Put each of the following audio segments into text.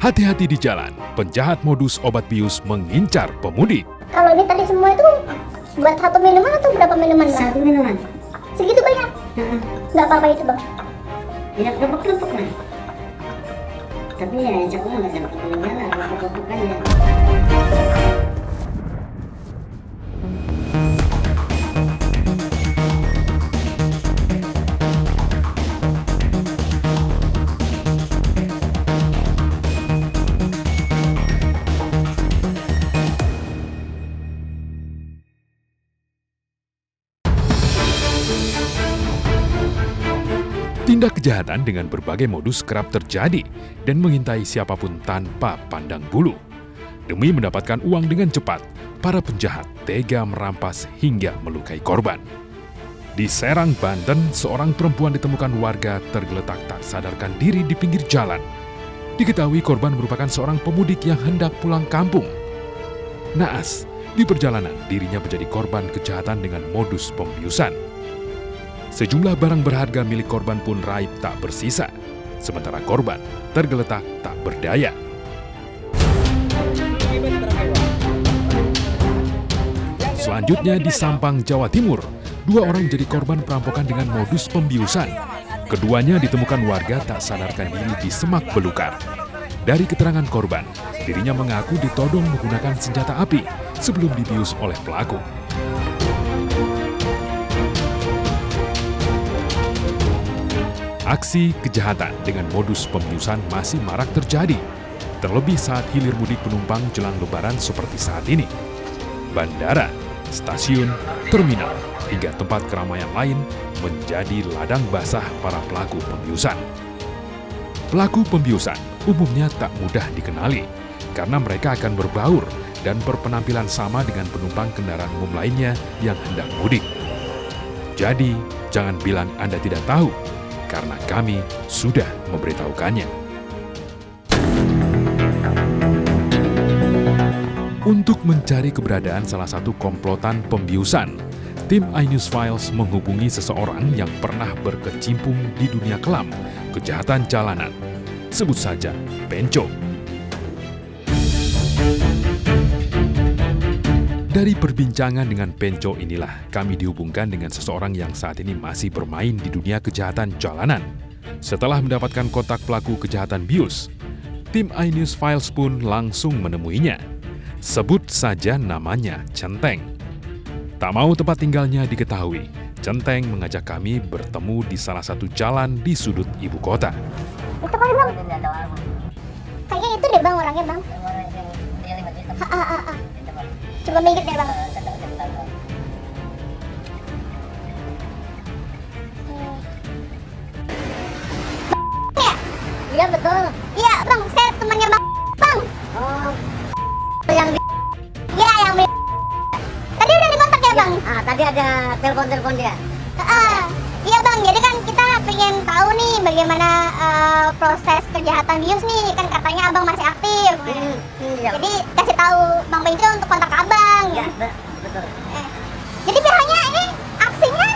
Hati-hati di jalan, penjahat modus obat bius mengincar pemudik. Kalau ini tadi semua itu buat satu minuman atau berapa minuman, Bang? Satu minuman. Segitu banyak? Nggak apa-apa itu, Bang? Tidak kelompok-kelompok lah. Tapi ya insya Allah nggak dapat meninggal lah, kelompok-kelompokan ya. Tindak kejahatan dengan berbagai modus kerap terjadi dan mengintai siapapun tanpa pandang bulu. Demi mendapatkan uang dengan cepat, para penjahat tega merampas hingga melukai korban. Di Serang, Banten, seorang perempuan ditemukan warga tergeletak tak sadarkan diri di pinggir jalan. Diketahui korban merupakan seorang pemudik yang hendak pulang kampung. Naas, di perjalanan dirinya menjadi korban kejahatan dengan modus pembiusan. Sejumlah barang berharga milik korban pun raib tak bersisa, sementara korban tergeletak tak berdaya. Selanjutnya di Sampang, Jawa Timur, dua orang menjadi korban perampokan dengan modus pembiusan. Keduanya ditemukan warga tak sadarkan diri di Semak Belukar. Dari keterangan korban, dirinya mengaku ditodong menggunakan senjata api sebelum dibius oleh pelaku. Aksi kejahatan dengan modus pembiusan masih marak terjadi, terlebih saat hilir mudik penumpang jelang Lebaran seperti saat ini. Bandara, stasiun, terminal, hingga tempat keramaian lain menjadi ladang basah para pelaku pembiusan. Pelaku pembiusan umumnya tak mudah dikenali karena mereka akan berbaur dan berpenampilan sama dengan penumpang kendaraan umum lainnya yang hendak mudik. Jadi, jangan bilang Anda tidak tahu, karena kami sudah memberitahukannya. Untuk mencari keberadaan salah satu komplotan pembiusan, tim iNews Files menghubungi seseorang yang pernah berkecimpung di dunia kelam, kejahatan jalanan. Sebut saja Penco. Dari perbincangan dengan Penco inilah kami dihubungkan dengan seseorang yang saat ini masih bermain di dunia kejahatan jalanan. Setelah mendapatkan kontak pelaku kejahatan bius, tim iNews Files pun langsung menemuinya. Sebut saja namanya Centeng. Tak mau tempat tinggalnya diketahui, Centeng mengajak kami bertemu di salah satu jalan di sudut ibu kota. Itu kali, Bang? Kayaknya itu deh, Bang, orangnya, Bang. Coba minggir deh, Bang. Ya? Iya betul. Iya, Bang, saya temannya Bang. Bang. Oh, yang di... Iya, yang tadi udah dikontak ya, Bang? tadi ada telepon dia. Iya, Bang, jadi kan kita pengen tahu nih bagaimana proses kejahatan bius nih, kan katanya Abang masih aktif. Iya. Jadi kasih tahu Bang Penco untuk kontak Abang. Iya, betul. Jadi biasanya ini aksinya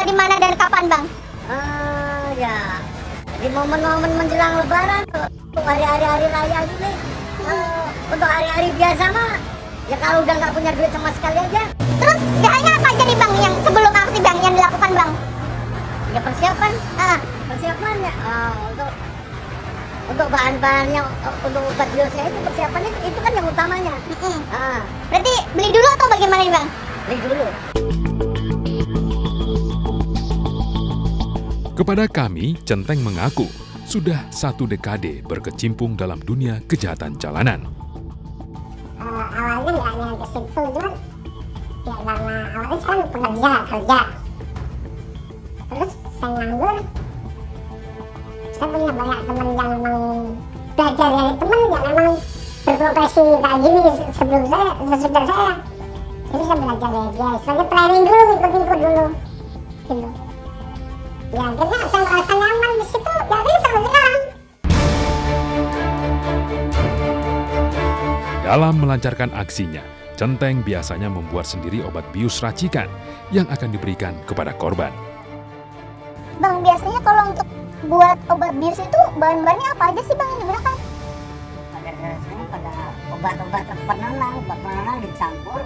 di mana dan kapan, Bang? Ya, di momen-momen menjelang Lebaran, untuk hari-hari raya gini, untuk hari-hari biasa mah, ya kalau udah nggak punya duit sama sekali aja. Terus biasanya apa aja nih, Bang, yang sebelum aksi, Bang, yang dilakukan, Bang? Ya persiapan, persiapannya untuk bahan-bahannya, untuk obat biusnya itu persiapannya itu kan yang utamanya. Berarti beli dulu atau bagaimana nih, Bang? Beli dulu. Kepada kami, Centeng mengaku sudah 1 dekade berkecimpung dalam dunia kejahatan jalanan. Awalnya nggak hanya ke situ, cuman ya karena awalnya saya kerja. Terus saya nganggur. Saya punya banyak teman yang memang belajar dari teman yang memang berprofesi kayak gini sebelum saya, sesudah saya. Jadi saya belajar dari dia, sebagai training dulu, ikut-ikut dulu. Gitu. Ya akhirnya saya merasa nyaman di situ, ya akhirnya sampai sekarang. Dalam melancarkan aksinya, Centeng biasanya membuat sendiri obat bius racikan yang akan diberikan kepada korban. Bang, biasanya kalau untuk buat obat bius itu bahan-bahannya apa aja sih, Bang, yang digunakan? pada obat-obat penenang dicampur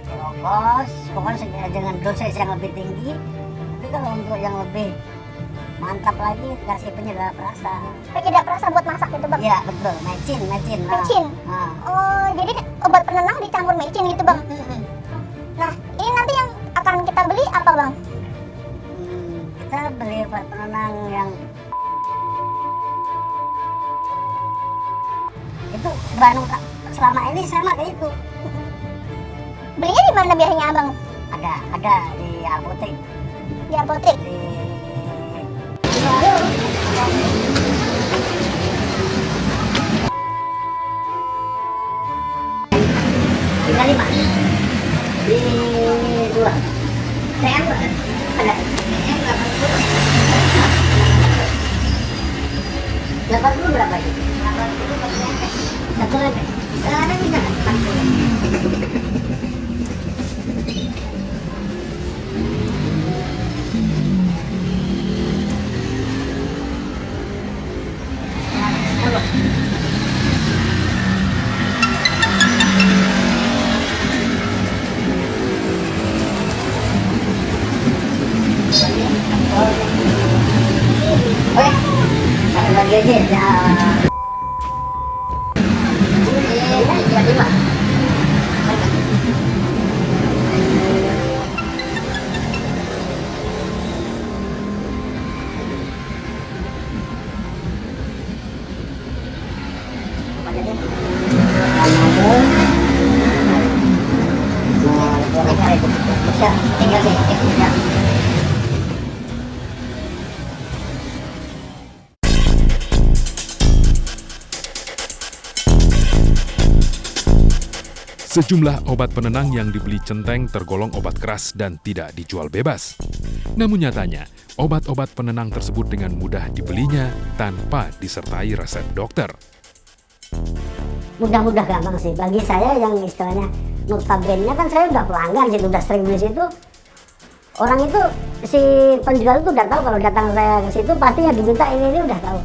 Rokos, pokoknya dengan dosis yang lebih tinggi. Tapi kalau untuk yang lebih mantap lagi kasih penyedap rasa. Penyedap rasa buat masak gitu bang? Iya betul, mecin. Mecin? Nah. Oh jadi obat penenang dicampur mecin gitu bang? Nah ini nanti yang akan kita beli apa bang? Kita beli obat penenang yang itu baru selama ini sama kayak itu. Belinya di mana biasanya abang? Ada di apotek. Di apotek? Tiga lima di dua. TM ada. Dapat dulu berapa itu? Satu lagi. Sekarang bisa kan? Lagi aja ya. Tiga lima. Bisa tinggal deh. Sejumlah obat penenang yang dibeli Centeng tergolong obat keras dan tidak dijual bebas. Namun nyatanya, obat-obat penenang tersebut dengan mudah dibelinya tanpa disertai resep dokter. Mudah-mudah gampang sih. Bagi saya yang istilahnya notabene kan saya udah pelanggan situ, udah sering beli situ. Orang itu, si penjual itu udah tahu kalau datang saya ke situ pasti yang diminta ini udah tahu.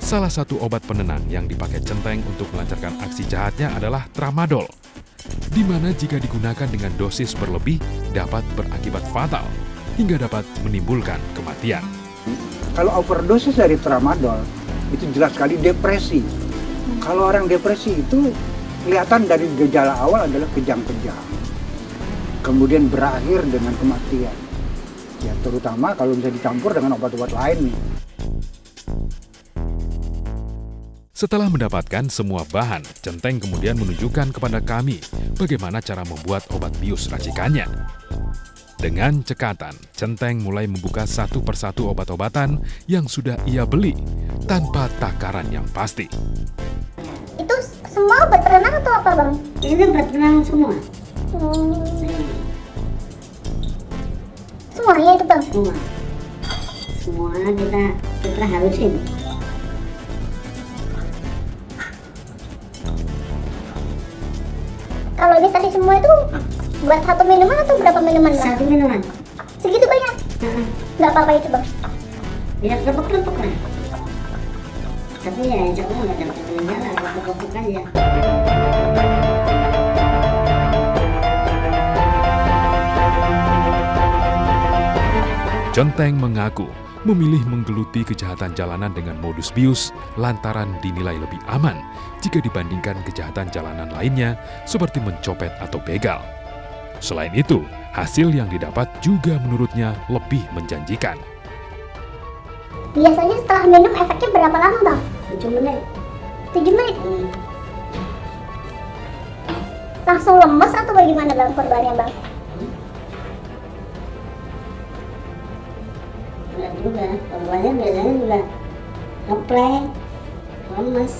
Salah satu obat penenang yang dipakai Centeng untuk melancarkan aksi jahatnya adalah tramadol, di mana jika digunakan dengan dosis berlebih dapat berakibat fatal hingga dapat menimbulkan kematian. Kalau overdosis dari tramadol itu jelas sekali depresi. Kalau orang depresi itu kelihatan dari gejala awal adalah kejang-kejang, kemudian berakhir dengan kematian. Ya terutama kalau bisa dicampur dengan obat-obat lain nih. Setelah mendapatkan semua bahan, Centeng kemudian menunjukkan kepada kami bagaimana cara membuat obat bius racikannya. Dengan cekatan, Centeng mulai membuka satu persatu obat-obatan yang sudah ia beli tanpa takaran yang pasti. Itu semua obat penenang atau apa bang? Ini obat penenang semua. Semuanya itu bang? Semua kita halusin. Kalau ini tadi semua itu buat satu minuman atau berapa minuman bang? Satu minuman. Segitu banyak? Nggak apa-apa itu bang? Ya kelepek-kelepek lah. Tapi ya insya Allah nggak dapat meninggal, kelepek-kelepek aja. Centeng mengaku memilih menggeluti kejahatan jalanan dengan modus bius lantaran dinilai lebih aman jika dibandingkan kejahatan jalanan lainnya seperti mencopet atau begal. Selain itu, hasil yang didapat juga menurutnya lebih menjanjikan. Biasanya setelah minum efeknya berapa lama bang? 7 menit. 7 menit? Langsung lemes atau bagaimana bang korbannya bang? Enggak juga, korbannya biasanya juga ngeplay, lemes.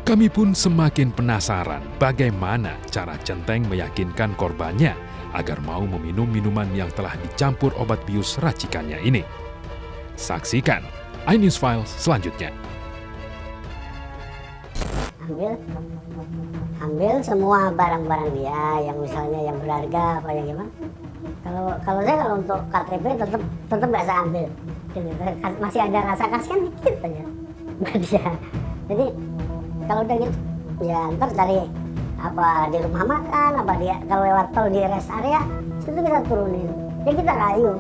Kami pun semakin penasaran bagaimana cara Centeng meyakinkan korbannya agar mau meminum minuman yang telah dicampur obat bius racikannya ini. Saksikan iNews Files selanjutnya. Ambil semua barang-barang dia yang misalnya yang berharga apa yang gimana, Kalau saya kalau untuk KTP tetap nggak saya ambil. Gitu. Masih ada rasa kasihan dikit aja. Nggak bisa. Jadi kalau udah gitu ya ntar cari apa di rumah makan, apa dia kalau lewat tol di rest area, situ kita turunin. Ya kita kayu.